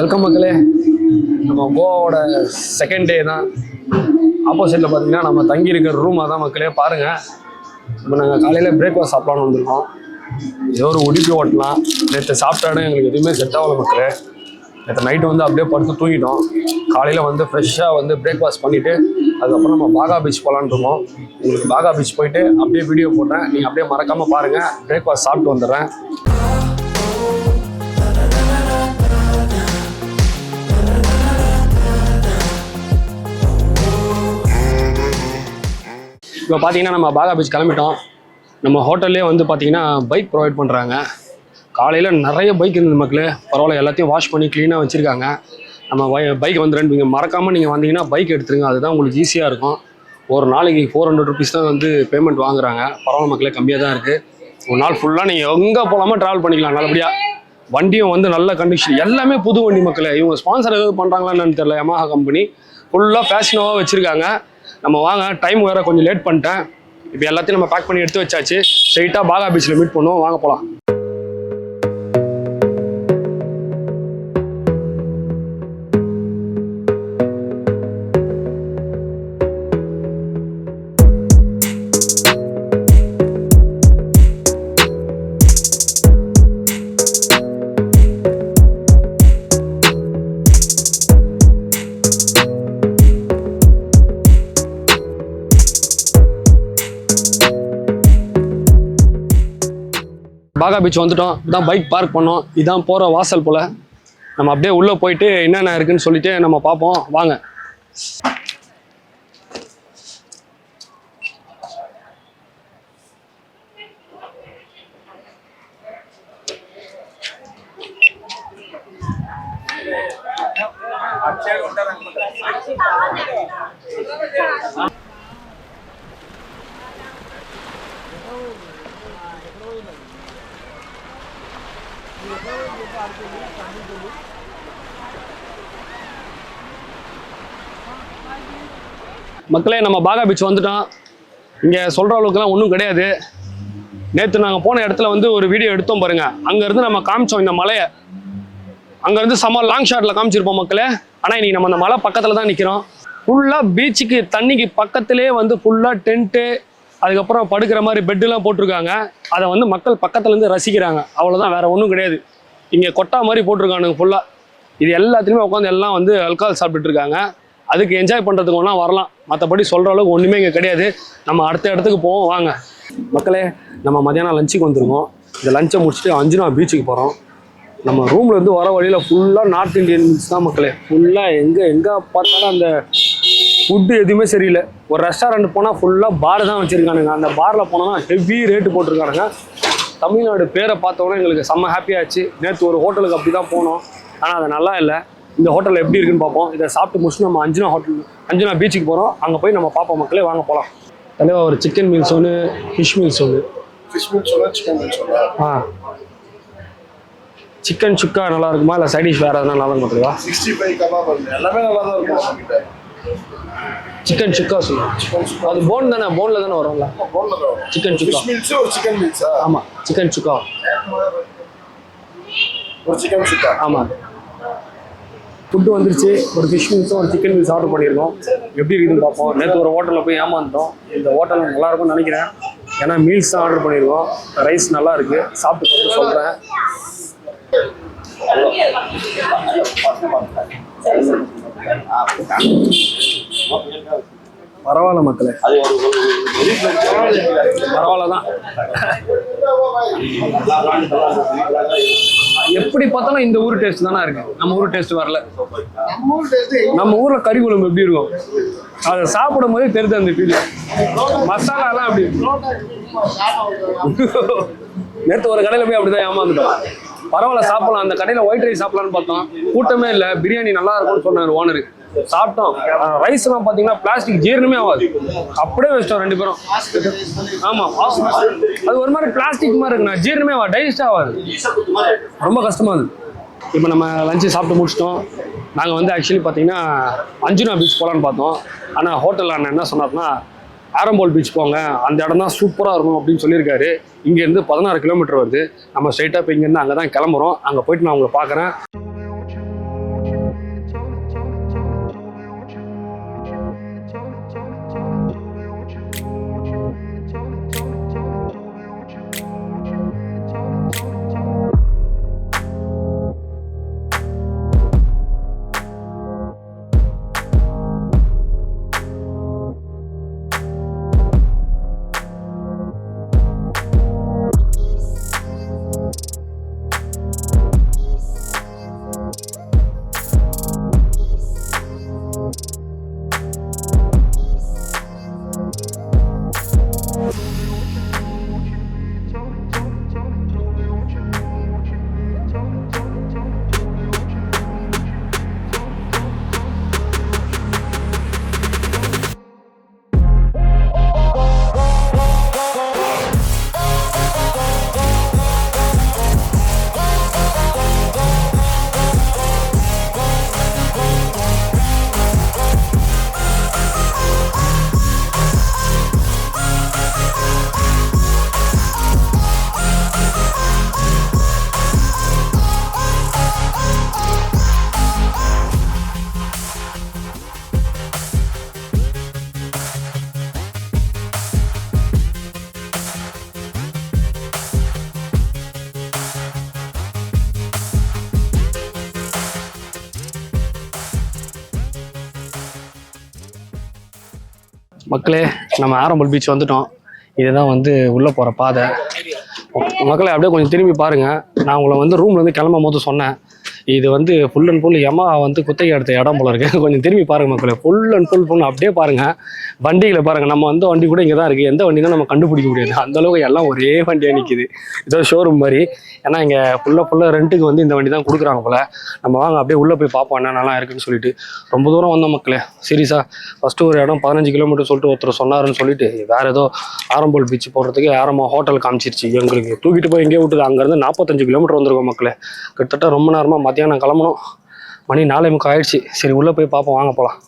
Welcome மக்களே. நம்ம கோவாவோட second day தான். ஆப்போசிட்டில் பார்த்தீங்கன்னா நம்ம தங்கி இருக்கிற ரூமாக தான் மக்களே. பாருங்கள், இப்போ நாங்கள் காலையில் பிரேக்ஃபாஸ்ட் சாப்பிட்லான்னு வந்திருக்கோம். ஏதோ ஒரு உடுப்பி ஓட்டலாம். நேற்று சாப்பிட்ட இடம் எங்களுக்கு எதுவுமே செட் ஆகலை மக்களே. நேற்று நைட்டு வந்து அப்படியே படுத்து தூங்கிட்டோம். காலையில் வந்து ஃப்ரெஷ்ஷாக வந்து பிரேக்ஃபாஸ்ட் பண்ணிவிட்டு அதுக்கப்புறம் நம்ம பாகா பீச் போகலான்னு இருக்கோம். உங்களுக்கு பாகா பீச் போயிட்டு அப்படியே வீடியோ போடுறேன், நீங்கள் அப்படியே மறக்காமல் பாருங்கள். பிரேக்ஃபாஸ்ட் சாப்பிட்டு வந்துடுறேன். இப்போ பார்த்தீங்கன்னா நம்ம பாகா பீச் கிளம்பிட்டோம். நம்ம ஹோட்டல்லே வந்து பார்த்தீங்கன்னா பைக் ப்ரொவைட் பண்ணுறாங்க. காலையில் நிறைய பைக் இருந்தது மக்களே. பரவாயில்ல, எல்லாத்தையும் வாஷ் பண்ணி க்ளீனாக வச்சுருக்காங்க. நம்ம பைக் வந்து நீங்கள் மறக்காமல் நீங்கள் வந்தீங்கன்னா பைக் எடுத்துருங்க, அதுதான் உங்களுக்கு ஈஸியாக இருக்கும். ஒரு நாளைக்கு 400 rupees தான் வந்து பேமெண்ட் வாங்குறாங்க. பரவாயில்ல மக்களே, கம்மியாக தான் இருக்குது. ஒரு நாள் ஃபுல்லாக நீங்கள் எங்கே போகலாமா ட்ராவல் பண்ணிக்கலாம் நல்லபடியாக. வண்டியும் வந்து நல்ல கண்டிஷன், எல்லாமே புது வண்டி மக்களே. இவங்க ஸ்பான்சர் எதாவது பண்ணுறாங்களான்னு தெரியல. யமஹா கம்பெனி ஃபுல்லாக ஃபேஷனாக வச்சுருக்காங்க. நம்ம வாங்க, டைம் வேறு கொஞ்சம் லேட் பண்ணிட்டேன். இப்போ எல்லாத்தையும் நம்ம பேக் பண்ணி எடுத்து வச்சாச்சு. ஸ்ட்ரைட்டாக பாகா பீச்சில் மீட் பண்ணுவோம், வாங்க போகலாம். பாகா பீச் வந்துட்டோம். இதான் பைக் பார்க் பண்ணோம். இதான் போகிற வாசல் போல். நம்ம அப்படியே உள்ளே போயிட்டு என்னென்ன இருக்குன்னு சொல்லிட்டு நம்ம பார்ப்போம், வாங்க. மக்களே, நம்ம பாகா பீச் வந்துட்டோம். இங்கே சொல்கிற அளவுக்குலாம் ஒன்றும் கிடையாது. நேற்று நாங்கள் போன இடத்துல வந்து ஒரு வீடியோ எடுத்தோம் பாருங்கள். அங்கேருந்து நம்ம காமிச்சோம் இந்த மலையை. அங்கேருந்து செம்ம லாங் ஷாட்டில் காமிச்சிருப்போம் மக்களே. ஆனால் இன்றைக்கி நம்ம அந்த மலை பக்கத்தில் தான் நிற்கிறோம். ஃபுல்லாக பீச்சுக்கு தண்ணிக்கு பக்கத்துலேயே வந்து ஃபுல்லாக டென்ட்டு, அதுக்கப்புறம் படுக்கிற மாதிரி பெட்டெலாம் போட்டிருக்காங்க. அதை வந்து மக்கள் பக்கத்துலேருந்து ரசிக்கிறாங்க, அவ்வளோதான், வேறு ஒன்றும் கிடையாது. இங்கே கொட்டா மாதிரி போட்டிருக்கானுங்க ஃபுல்லாக. இது எல்லாத்துலேயுமே உட்காந்து எல்லாம் வந்து அல்கால் சாப்பிட்டுட்டு இருக்காங்க. அதுக்கு என்ஜாய் பண்ணுறதுக்கு ஒன்றா வரலாம், மற்றபடி சொல்கிற அளவுக்கு ஒன்றுமே இங்கே கிடையாது. நம்ம அடுத்த இடத்துக்கு போவோம், வாங்க. மக்களே, நம்ம மதியானம் லஞ்சுக்கு வந்துருக்கோம். இந்த லஞ்சை முடிச்சுட்டு அஞ்சுனா பீச்சுக்கு போகிறோம். நம்ம ரூம்லேருந்து வர வழியில் ஃபுல்லாக நார்த் இந்தியன் மீல்ஸ் தான் மக்களே. ஃபுல்லாக எங்கே பார்த்தாலும் அந்த ஃபுட்டு எதுவுமே சரியில்லை. ஒரு ரெஸ்டாரண்ட் போனால் ஃபுல்லாக பார் தான் வச்சுருக்கானுங்க. அந்த பாரில் போனோன்னா ஹெவி ரேட்டு போட்டிருக்கானுங்க. தமிழ்நாடு பேரை பார்த்தோன்னா எங்களுக்கு செம்ம ஹாப்பியாச்சு. நேற்று ஒரு ஹோட்டலுக்கு அப்படி தான் போனோம், ஆனால் அது நல்லா இல்லை. இந்த ஹோட்டலில் எப்படி இருக்குன்னு பார்ப்போம். இதை சாப்பிட்டு முடிச்சுட்டு நம்ம அஞ்சுனா பீச்சுக்கு போகிறோம். அங்கே போய் நம்ம பார்ப்போம் மக்களே, வாங்க போகலாம். தலைவா, ஒரு சிக்கன் மீல்ஸ் ஒன்று, ஃபிஷ் மீல்ஸ் ஒன்று. சிக்கன் சுக்கா நல்லா இருக்குமா, இல்லை சைடிஷ் வேறு எதனா நல்லா இருக்கும் பார்த்தீங்களா? 65 கபாப் எல்லாமே நல்லா தான் இருக்கும். சிக்கன் சுக்கா சொல்லுங்கள். அது போன் தானே, போனில் தானே வரும்ல? சிக்கன் சுக்கா சிக்கன் மீல்ஸ். ஆமாம், சிக்கன் சுக்கா ஒரு சிக்கன் சுக்கா. ஆமாம், ஃபுட்டு வந்துருச்சு. ஒரு ஃபிஷ் மீல்ஸும் ஒரு சிக்கன் மீல்ஸ் ஆர்டர் பண்ணியிருக்கோம். எப்படி இருக்குதுன்னு பார்ப்போம். நேற்று ஒரு ஹோட்டலில் போய் ஏமாந்துட்டோம். இந்த ஹோட்டல் நல்லாயிருக்கும்னு நினைக்கிறேன். ஏன்னா மீல்ஸ் தான் ஆர்டர் பண்ணியிருக்கோம். ரைஸ் நல்லா இருக்குது, சாப்பிட்டு பார்த்து சொல்கிறேன். பரவாயில்ல மக்களே, பரவாயில்ல தான். எப்படி பார்த்தாலும் இந்த ஊர் டேஸ்ட் தானே இருக்கு, நம்ம ஊர் டேஸ்ட் வரல. நம்ம ஊர்ல கறி குழம்பு எப்படி இருக்கும், அதை சாப்பிடும் போதே தெரியுது அந்த ஃபீல். மசாலாலாம் அப்படி. நேற்று ஒரு கடையில் போய் அப்படிதான் ஏமாந்துட்டோம். பரவாயில்ல, சாப்பிடலாம். அந்த கடையில் ஒயிட் ரைஸ் சாப்பிடலான்னு பார்த்தோம், கூட்டமே இல்லை. பிரியாணி நல்லா இருக்கும்னு சொன்னார் ஓனரு. சாப்பிட்டோம். ரைஸ்லாம் பார்த்தீங்கன்னா பிளாஸ்டிக் ஜீரணமே ஆகாது, அப்படியே வச்சிட்டோம் 2 பேரும். ஆமாம், அது ஒரு மாதிரி பிளாஸ்டிக் மாதிரி இருக்குண்ணா, ஜீரணமே ஆகாது, டைஜஸ்ட் ஆகாது, ரொம்ப கஷ்டமாக இருக்குது. இப்போ நம்ம லஞ்சு சாப்பிட்டு முடிச்சிட்டோம். நாங்கள் வந்து ஆக்சுவலி பார்த்தீங்கன்னா அஞ்சுனா பீச் போகலான்னு பார்த்தோம். ஆனால் ஹோட்டலில் அண்ணன் என்ன சொன்னார்னா, ஆரம்போல் பீச் போங்க, அந்த இடம் தான் சூப்பராக இருக்கும் அப்படின்னு சொல்லியிருக்காரு. இங்கேருந்து 16 கிலோமீட்டர் வருது. நம்ம ஸ்ட்ரைட்டாக இப்போ இங்கேருந்து அங்கே தான் கிளம்புறோம். அங்கே போயிட்டு நான் உங்களை பார்க்குறேன். மக்களே நம்ம ஆரம்பல் பீச் வந்துட்டோம். இதுதான் வந்து உள்ளே போகிற பாதை. மக்களை அப்படியே கொஞ்சம் திரும்பி பாருங்கள். நான் உங்களை வந்து ரூம்லேருந்து கிளம்பும் போது சொன்னேன், இது வந்து ஃபுல் அண்ட் ஃபுல் யமா வந்து குத்தகை எடுத்த இடம் போல இருக்கு. கொஞ்சம் திரும்பி பாருங்கள் மக்களே, ஃபுல் அண்ட் ஃபுல் அப்படியே பாருங்கள். வண்டிகளை பாருங்கள், நம்ம வந்து வண்டி கூட இங்கே தான் இருக்குது. எந்த வண்டி தான் நம்ம கண்டுபிடிக்க முடியாது, அந்தளவுக்கு எல்லாம் ஒரே வண்டியாக நிற்கிது. இதோ ஷோரூம் மாதிரி. ஏன்னா இங்கே ஃபுல்லாக ரெண்ட்டுக்கு வந்து இந்த வண்டி தான் கொடுக்குறாங்க போல். நம்ம வாங்க அப்படியே உள்ளே போய் பார்ப்போம் என்ன நல்லா இருக்குன்னு சொல்லிட்டு. ரொம்ப தூரம் வந்தோம் மக்களே, சீரியஸாக. ஃபஸ்ட்டு ஒரு இடம் 15 கிலோமீட்டர் சொல்லிட்டு ஒருத்தர் சொன்னாருன்னு சொல்லிட்டு வேறு ஏதோ ஆரம்பல் பீச் போகிறதுக்கு ஆரம்பம் ஹோட்டல் காமிச்சிருச்சு. எங்களுக்கு தூக்கிட்டு போய் எங்கேயோ விட்டுது. அங்கேருந்து 45 கிலோமீட்டர் வந்திருக்கோம் மக்களே. கிட்டத்தட்ட ரொம்ப நேரமாக மத்தியானம் கிளம்பணும். மணி 4:30 ஆயிடுச்சு. சரி உள்ளே போய் பார்ப்போம், வாங்க போகலாம்.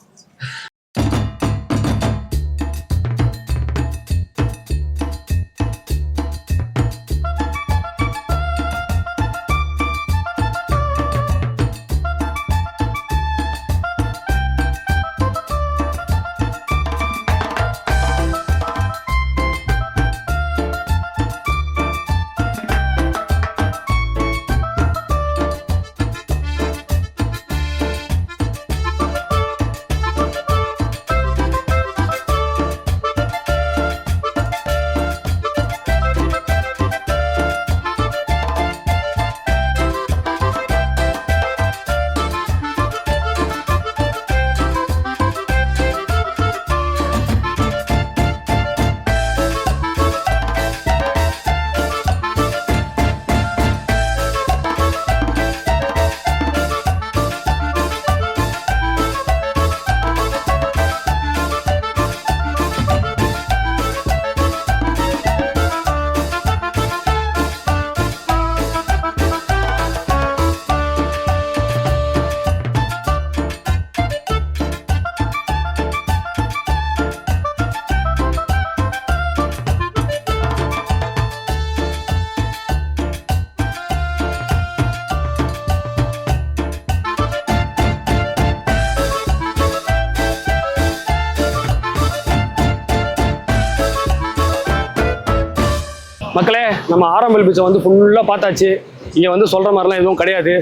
மக்களே நம்ம ஆரம்பல் பீச்சை வந்து ஃபுல்லாக பார்த்தாச்சு. இங்கே வந்து சொல்கிற மாதிரிலாம் எதுவும் கிடையாது.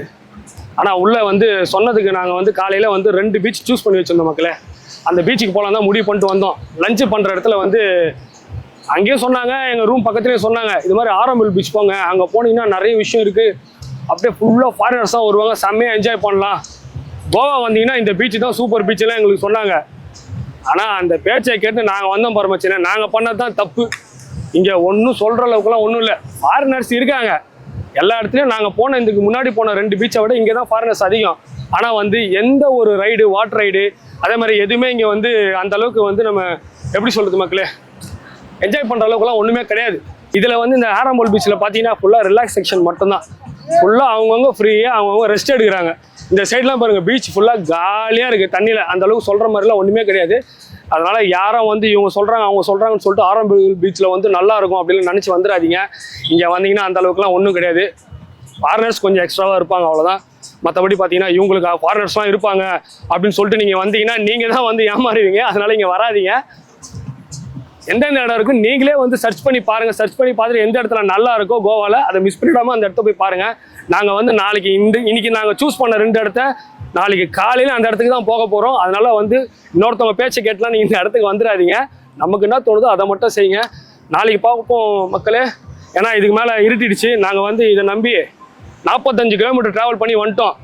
ஆனால் உள்ளே வந்து சொன்னதுக்கு நாங்கள் வந்து காலையில் வந்து 2 பீச் சூஸ் பண்ணி வச்சுருந்தோம் மக்களே. அந்த பீச்சுக்கு போகலாம் தான் முடிவு பண்ணிட்டு வந்தோம். லஞ்சு பண்ணுற இடத்துல வந்து அங்கேயும் சொன்னாங்க, எங்கள் ரூம் பக்கத்துலேயே சொன்னாங்க, இது மாதிரி ஆரம்பல் பீச் போங்க, அங்கே போனீங்கன்னா நிறைய விஷயம் இருக்குது, அப்படியே ஃபுல்லாக ஃபாரினர்ஸ் தான் வருவாங்க, செம்மையாக என்ஜாய் பண்ணலாம், கோவா வந்தீங்கன்னா இந்த பீச்சு தான் சூப்பர் பீச்செல்லாம் எங்களுக்கு சொன்னாங்க. ஆனால் அந்த பேச்சை கேட்டு நாங்கள் வந்தோம் பரமச்சினே, நாங்கள் பண்ணது தான் தப்பு. இங்கே ஒன்றும் சொல்கிற அளவுக்குலாம் ஒன்றும் இல்லை. ஃபாரினர்ஸ் இருக்காங்க எல்லா இடத்துலையும். நாங்கள் போன இதுக்கு முன்னாடி போன 2 பீச்சை விட இங்கே தான் ஃபாரினர்ஸ் அதிகம். ஆனால் வந்து எந்த ஒரு ரைடு, வாட்டர் ரைடு, அதே மாதிரி எதுவுமே இங்கே வந்து அந்த அளவுக்கு வந்து நம்ம எப்படி சொல்கிறது மக்களே, என்ஜாய் பண்ணுற அளவுக்குலாம் ஒன்றுமே கிடையாது. இதில் வந்து இந்த ஆரம்பல் பீச்சில் பார்த்தீங்கன்னா ஃபுல்லாக ரிலாக்ஸ் செக்ஷன் மட்டும்தான். ஃபுல்லாக அவங்கவுங்க ஃப்ரீயாக அவங்கவுங்க ரெஸ்ட் எடுக்கிறாங்க. இந்த சைட்லாம் பாருங்கள், பீச் ஃபுல்லாக காலியாக இருக்குது தண்ணியில். அந்த அளவுக்கு சொல்கிற மாதிரிலாம் ஒன்றுமே கிடையாது. அதனால் யாரும் வந்து இவங்க சொல்கிறாங்க அவங்க சொல்கிறாங்கன்னு சொல்லிட்டு ஆரம்பல் பீச்சில் வந்து நல்லா இருக்கும் அப்படின்னு நினச்சி வந்துடாதீங்க. இங்கே வந்தீங்கன்னா அந்த அளவுக்குலாம் ஒன்றும் கிடையாது. ஃபாரினர்ஸ் கொஞ்சம் எக்ஸ்ட்ராவாக இருப்பாங்க, அவ்வளோதான். மற்றபடி பார்த்தீங்கன்னா இவங்களுக்கு ஃபாரினர்ஸ்லாம் இருப்பாங்க அப்படின்னு சொல்லிட்டு நீங்கள் வந்தீங்கன்னா நீங்கள் தான் வந்து ஏமாறுவீங்க. அதனால் இங்கே வராதிங்க. எந்தெந்த இடம் இருக்குன்னு நீங்களே வந்து சர்ச் பண்ணி பாருங்கள். சர்ச் பண்ணி பார்த்துட்டு எந்த இடத்துல நல்லா இருக்கோ கோவாவில் அதை மிஸ் பண்ணிடாமல் அந்த இடத்த போய் பாருங்கள். நாங்கள் வந்து நாளைக்கு இன்னைக்கு நாங்கள் சூஸ் பண்ண 2 இடத்த நாளைக்கு காலையில் அந்த இடத்துக்கு தான் போக போகிறோம். அதனால் வந்து இன்னொருத்தவங்க பேச்சை கேட்டலாம் நீங்கள் இந்த இடத்துக்கு வந்துடாதீங்க. நமக்கு என்ன தோணுதோ அதை மட்டும் செய்யுங்க. நாளைக்கு பார்ப்போம் மக்களே. ஏன்னா இதுக்கு மேலே இருட்டிடுச்சு. நாங்கள் வந்து இதை நம்பி 45 கிலோமீட்டர் ட்ராவல் பண்ணி வந்துட்டோம்.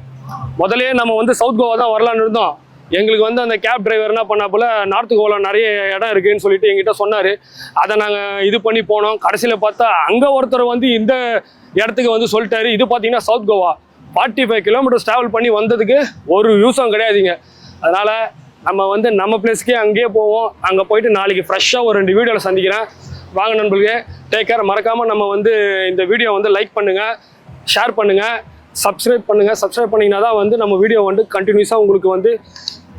முதலே நம்ம வந்து சவுத் கோவா தான் வரலான்னு இருந்தோம். எங்களுக்கு வந்து அந்த கேப் டிரைவர் என்ன பண்ணா போல நார்த் கோவாவில் நிறைய இடம் இருக்குதுன்னு சொல்லிட்டு எங்கிட்ட சொன்னார். அதை நாங்கள் இது பண்ணி போனோம். கடைசியில் பார்த்தா அங்கே ஒருத்தர் வந்து இந்த இடத்துக்கு வந்து சொல்லிட்டாரு, இது பார்த்தீங்கன்னா சவுத் கோவா 45 கிலோமீட்டர்ஸ் ட்ராவல் பண்ணி வந்ததுக்கு ஒரு யூஸும் கிடையாதுங்க. அதனால் நம்ம வந்து நம்ம பிளேஸ்க்கே அங்கேயே போவோம். அங்கே போயிட்டு நாளைக்கு ஃப்ரெஷ்ஷாக ஒரு 2 வீடியோவில் சந்திக்கிறேன். வாங்க நண்பர்களே, டேக் கேர். மறக்காமல் நம்ம வந்து இந்த வீடியோ வந்து லைக் பண்ணுங்கள், ஷேர் பண்ணுங்கள், சப்ஸ்கிரைப் பண்ணுங்கள். சப்ஸ்கிரைப் பண்ணிங்கன்னா தான் வந்து நம்ம வீடியோ வந்து கண்டினியூஸாக உங்களுக்கு வந்து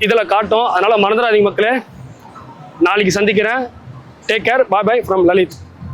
இதில் காட்டும். அதனால் மறந்துடாதீங்க மக்களே. நாளைக்கு சந்திக்கிறேன். Take care. Bye bye from Lalit.